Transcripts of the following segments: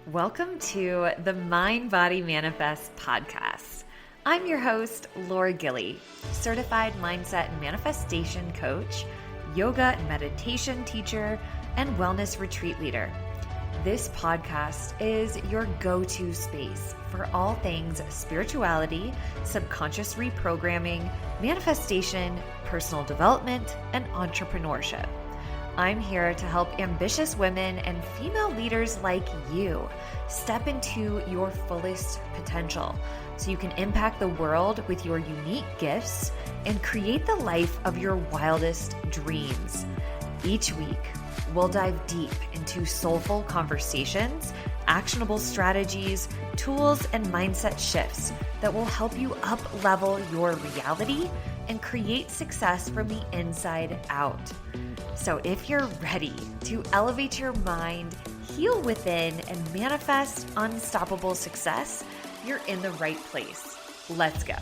Welcome to the Mind Body Manifest podcast. I'm your host, Laura Gilly, certified mindset and manifestation coach, yoga and meditation teacher, and wellness retreat leader. This podcast is your go-to space for all things spirituality, subconscious reprogramming, manifestation, personal development, and entrepreneurship. I'm here to help ambitious women and female leaders like you step into your fullest potential so you can impact the world with your unique gifts and create the life of your wildest dreams. Each week, we'll dive deep into soulful conversations, actionable strategies, tools, and mindset shifts that will help you up-level your reality and create success from the inside out. So if you're ready to elevate your mind, heal within, and manifest unstoppable success, you're in the right place. Let's go.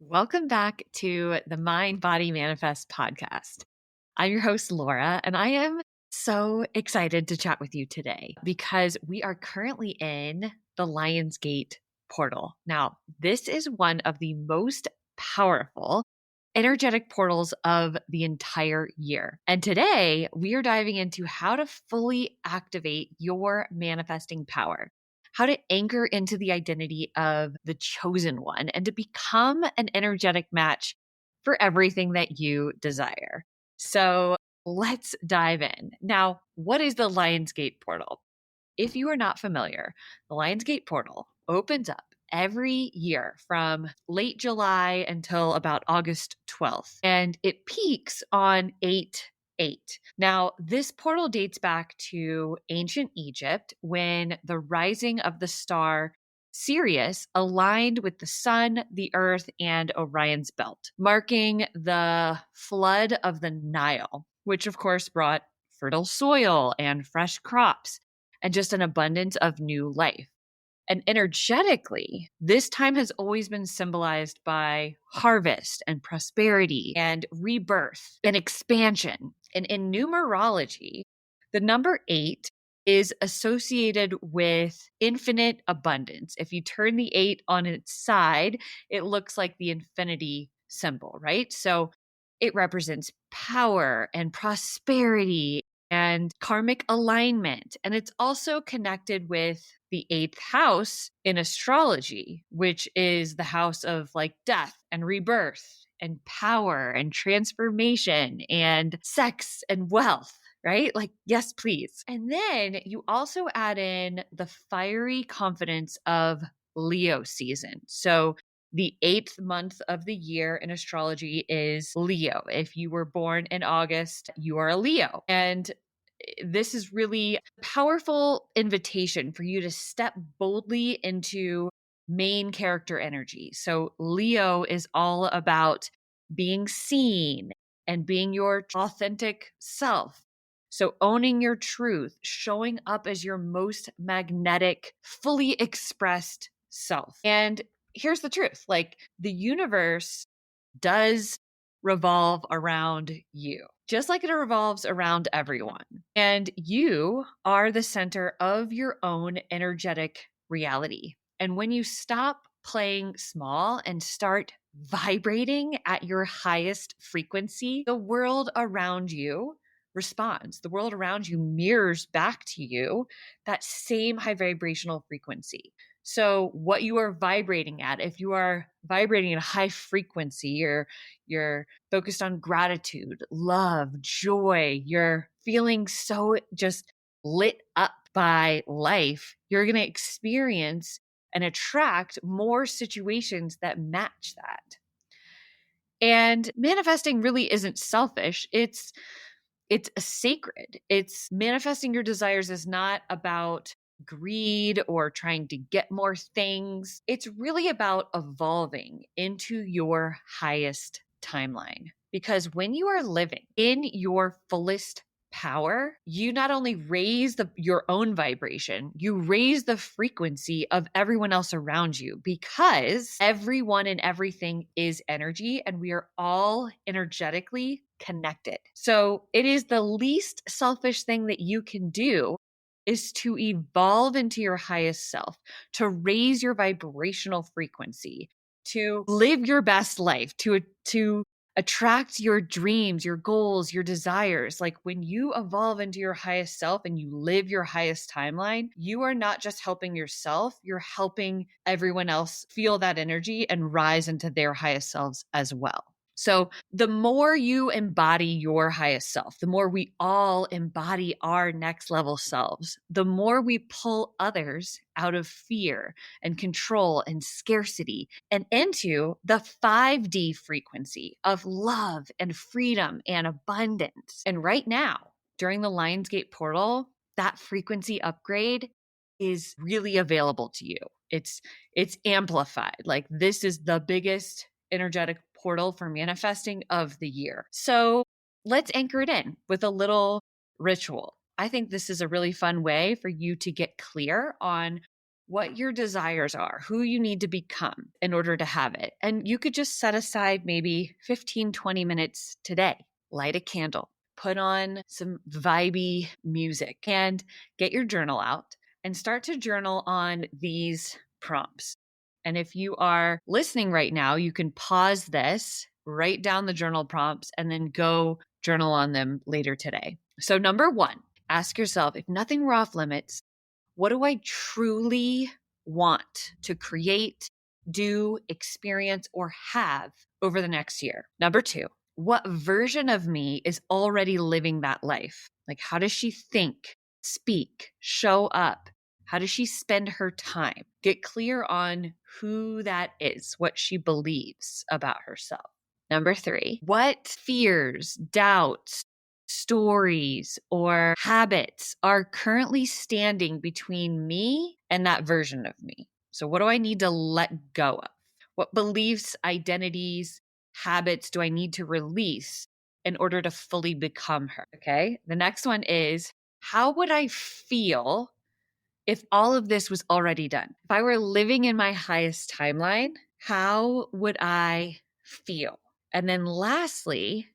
Welcome back to the Mind Body Manifest podcast. I'm your host, Laura, and I am so excited to chat with you today because we are currently in the Lionsgate portal. Now, this is one of the most powerful energetic portals of the entire year. And today we are diving into how to fully activate your manifesting power, how to anchor into the identity of the chosen one, and to become an energetic match for everything that you desire. So let's dive in. Now, what is the Lionsgate portal? If you are not familiar, the Lionsgate portal opens up every year from late July until about August 12th, and it peaks on 8/8. Now, this portal dates back to ancient Egypt when the rising of the star Sirius aligned with the sun, the earth, and Orion's belt, marking the flood of the Nile, which of course brought fertile soil and fresh crops and just an abundance of new life. And energetically, this time has always been symbolized by harvest and prosperity and rebirth and expansion. And in numerology, the number 8 is associated with infinite abundance. If you turn the 8 on its side, it looks like the infinity symbol, right? So it represents power and prosperity and karmic alignment. And it's also connected with the 8th house in astrology, which is the house of like death and rebirth and power and transformation and sex and wealth, right? Like, yes, please. And then you also add in the fiery confidence of Leo season. So the 8th month of the year in astrology is Leo. If you were born in August, you are a Leo. And this is really a powerful invitation for you to step boldly into main character energy. So Leo is all about being seen and being your authentic self. So owning your truth, showing up as your most magnetic, fully expressed self. And here's the truth, like the universe does revolve around you, just like it revolves around everyone. And you are the center of your own energetic reality. And when you stop playing small and start vibrating at your highest frequency, the world around you responds. The world around you mirrors back to you that same high vibrational frequency. So what you are vibrating at, if you are vibrating at a high frequency, you're focused on gratitude, love, joy, you're feeling so just lit up by life, you're going to experience and attract more situations that match that. And manifesting really isn't selfish. It's sacred. It's manifesting your desires is not about greed or trying to get more things. It's really about evolving into your highest timeline. Because when you are living in your fullest power, you not only raise your own vibration, you raise the frequency of everyone else around you, because everyone and everything is energy and we are all energetically connected. So it is the least selfish thing that you can do is to evolve into your highest self, to raise your vibrational frequency, to live your best life, to attract your dreams, your goals, your desires. Like when you evolve into your highest self and you live your highest timeline, you are not just helping yourself, you're helping everyone else feel that energy and rise into their highest selves as well. So the more you embody your highest self, the more we all embody our next level selves, the more we pull others out of fear and control and scarcity and into the 5D frequency of love and freedom and abundance. And right now, during the Lionsgate portal, that frequency upgrade is really available to you. It's amplified. Like this is the biggest energetic portal for manifesting of the year. So let's anchor it in with a little ritual. I think this is a really fun way for you to get clear on what your desires are, who you need to become in order to have it. And you could just set aside maybe 15, 20 minutes today, light a candle, put on some vibey music, and get your journal out and start to journal on these prompts. And if you are listening right now, you can pause this, write down the journal prompts, and then go journal on them later today. So, number one, ask yourself, if nothing were off limits, what do I truly want to create, do, experience, or have over the next year? Number two, what version of me is already living that life? Like, how does she think, speak, show up? How does she spend her time? Get clear on who that is, what she believes about herself. Number three, what fears, doubts, stories, or habits are currently standing between me and that version of me? So, what do I need to let go of? What beliefs, identities, habits do I need to release in order to fully become her? Okay. The next one is, how would I feel if all of this was already done? If I were living in my highest timeline, how would I feel? And then lastly,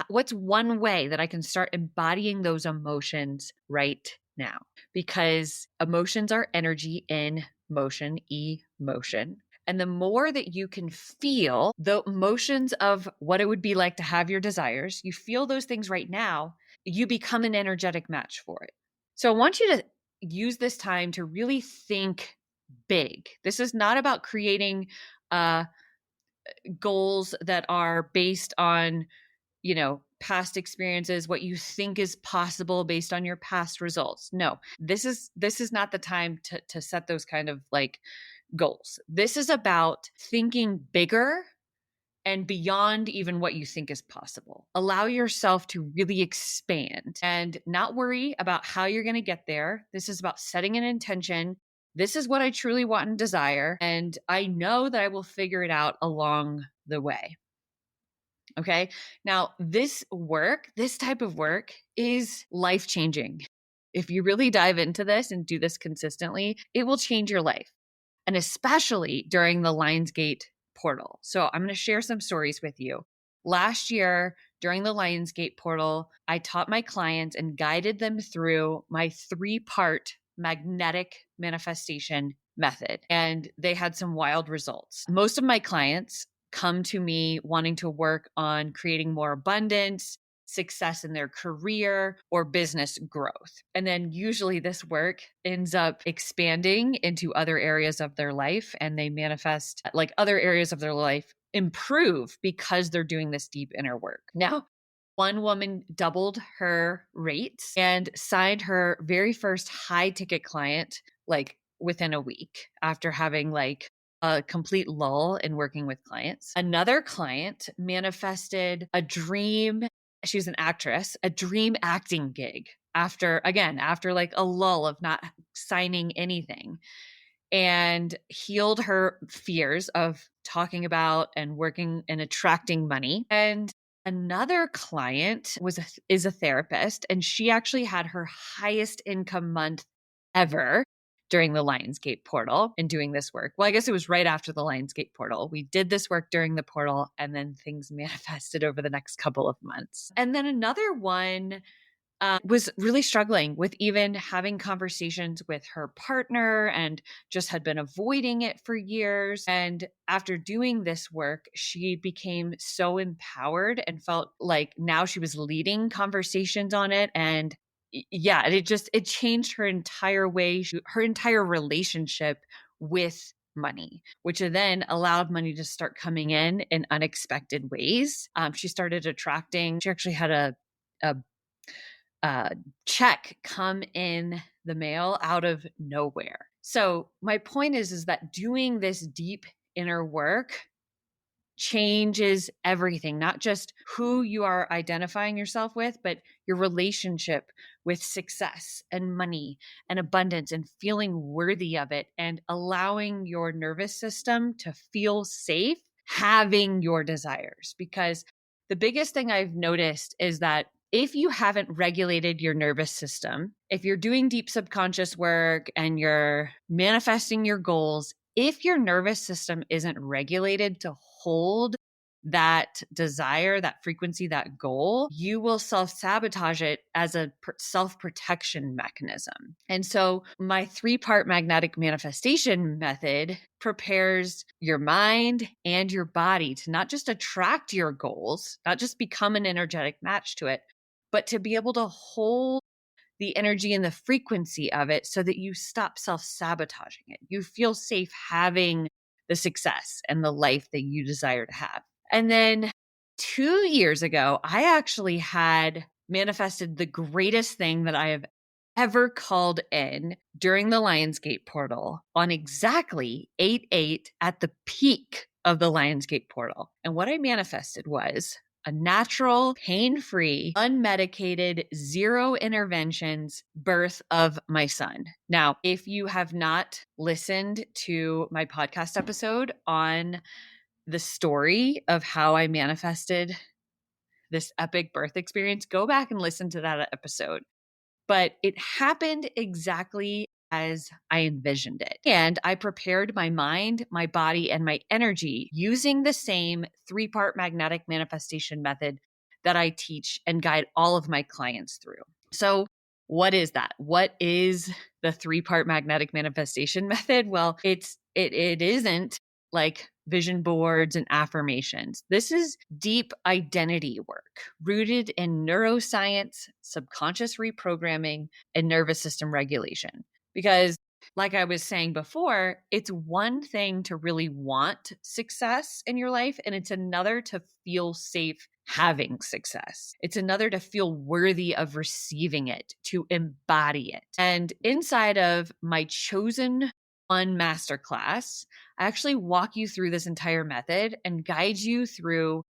what's one way that I can start embodying those emotions right now? Because emotions are energy in motion, emotion. And the more that you can feel the emotions of what it would be like to have your desires, you feel those things right now, you become an energetic match for it. So I want you to use this time to really think big. This is not about creating goals that are based on, past experiences, what you think is possible based on your past results. No, this is not the time to set those kind of like goals. This is about thinking bigger and beyond even what you think is possible. Allow yourself to really expand and not worry about how you're going to get there. This is about setting an intention. This is what I truly want and desire, and I know that I will figure it out along the way. Okay. Now, this type of work is life changing. If you really dive into this and do this consistently, it will change your life, and especially during the Lionsgate portal. So, I'm going to share some stories with you. Last year, during the Lionsgate portal, I taught my clients and guided them through my 3-part magnetic manifestation method, and they had some wild results. Most of my clients come to me wanting to work on creating more abundance, success in their career, or business growth. And then usually this work ends up expanding into other areas of their life, and they manifest like other areas of their life improve because they're doing this deep inner work. Now, one woman doubled her rates and signed her very first high ticket client like within a week after having like a complete lull in working with clients. Another client manifested a dream. She's an actress, a dream acting gig after like a lull of not signing anything, and healed her fears of talking about and working and attracting money. And Another client is a therapist, and she actually had her highest income month ever during the Lionsgate portal and doing this work. Well, I guess it was right after the Lionsgate portal. We did this work during the portal, and then things manifested over the next couple of months. And then another one was really struggling with even having conversations with her partner and just had been avoiding it for years. And after doing this work, she became so empowered and felt like now she was leading conversations on it. And yeah, it changed her entire way, her entire relationship with money, which then allowed money to start coming in unexpected ways. She started attracting, she actually had a check come in the mail out of nowhere. So my point is that doing this deep inner work changes everything, not just who you are identifying yourself with, but your relationship with success and money and abundance and feeling worthy of it and allowing your nervous system to feel safe having your desires. Because the biggest thing I've noticed is that if you haven't regulated your nervous system, if you're doing deep subconscious work and you're manifesting your goals, if your nervous system isn't regulated to hold that desire, that frequency, that goal, you will self-sabotage it as a self-protection mechanism. And so my 3-part magnetic manifestation method prepares your mind and your body to not just attract your goals, not just become an energetic match to it, but to be able to hold the energy and the frequency of it so that you stop self-sabotaging it. You feel safe having the success and the life that you desire to have. And then 2 years ago, I actually had manifested the greatest thing that I have ever called in during the Lionsgate portal on exactly 8/8 at the peak of the Lionsgate portal. And what I manifested was a natural, pain-free, unmedicated, zero interventions birth of my son. Now, if you have not listened to my podcast episode on the story of how I manifested this epic birth experience, go back and listen to that episode. But it happened exactly as I envisioned it. And I prepared my mind, my body, and my energy using the same 3-part magnetic manifestation method that I teach and guide all of my clients through. So, what is that? What is the 3-part magnetic manifestation method? Well, it isn't like vision boards and affirmations. This is deep identity work rooted in neuroscience, subconscious reprogramming, and nervous system regulation. Because, like I was saying before, it's one thing to really want success in your life, and it's another to feel safe having success. It's another to feel worthy of receiving it, to embody it. And inside of my chosen one masterclass, I actually walk you through this entire method and guide you through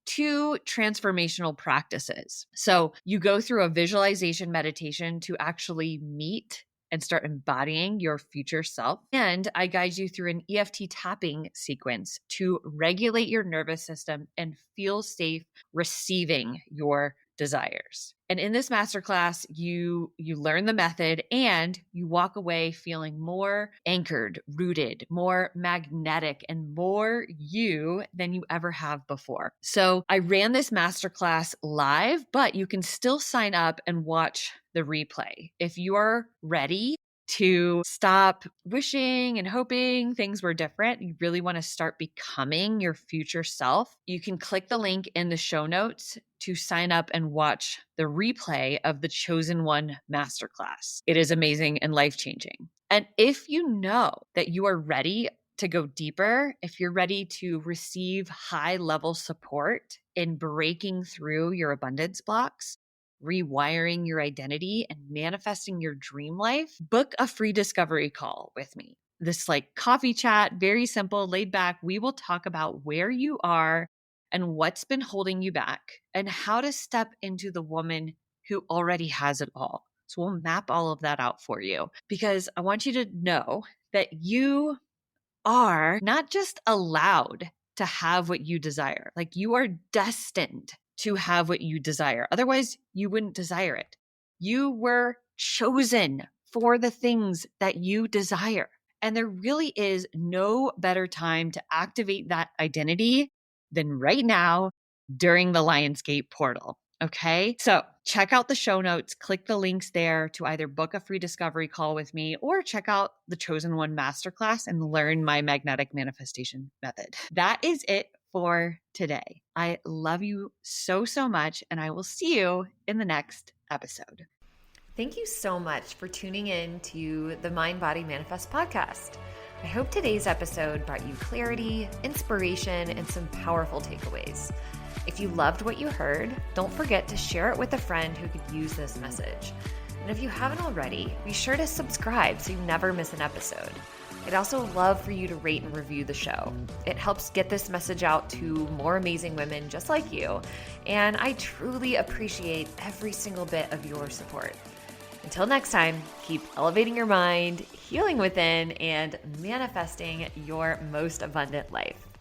2 transformational practices. So you go through a visualization meditation to actually meet and start embodying your future self. And I guide you through an EFT tapping sequence to regulate your nervous system and feel safe receiving your desires. And in this masterclass, you learn the method and you walk away feeling more anchored, rooted, more magnetic, and more you than you ever have before. So I ran this masterclass live, but you can still sign up and watch the replay. If you are ready to stop wishing and hoping things were different, you really want to start becoming your future self, you can click the link in the show notes to sign up and watch the replay of the Chosen One Masterclass. It is amazing and life-changing. And if you know that you are ready to go deeper, if you're ready to receive high-level support in breaking through your abundance blocks, rewiring your identity, and manifesting your dream life, book a free discovery call with me. This like coffee chat, very simple, laid back. We will talk about where you are and what's been holding you back and how to step into the woman who already has it all. So we'll map all of that out for you because I want you to know that you are not just allowed to have what you desire, like you are destined to have what you desire. Otherwise, you wouldn't desire it. You were chosen for the things that you desire. And there really is no better time to activate that identity than right now during the Lionsgate portal. Okay. So check out the show notes, click the links there to either book a free discovery call with me or check out the Chosen One Masterclass and learn my magnetic manifestation method. That is it for today. I love you so, so much, and I will see you in the next episode. Thank you so much for tuning in to the Mind Body Manifest podcast. I hope today's episode brought you clarity, inspiration, and some powerful takeaways. If you loved what you heard, don't forget to share it with a friend who could use this message. And if you haven't already, be sure to subscribe so you never miss an episode. I'd also love for you to rate and review the show. It helps get this message out to more amazing women just like you, and I truly appreciate every single bit of your support. Until next time, keep elevating your mind, healing within, and manifesting your most abundant life.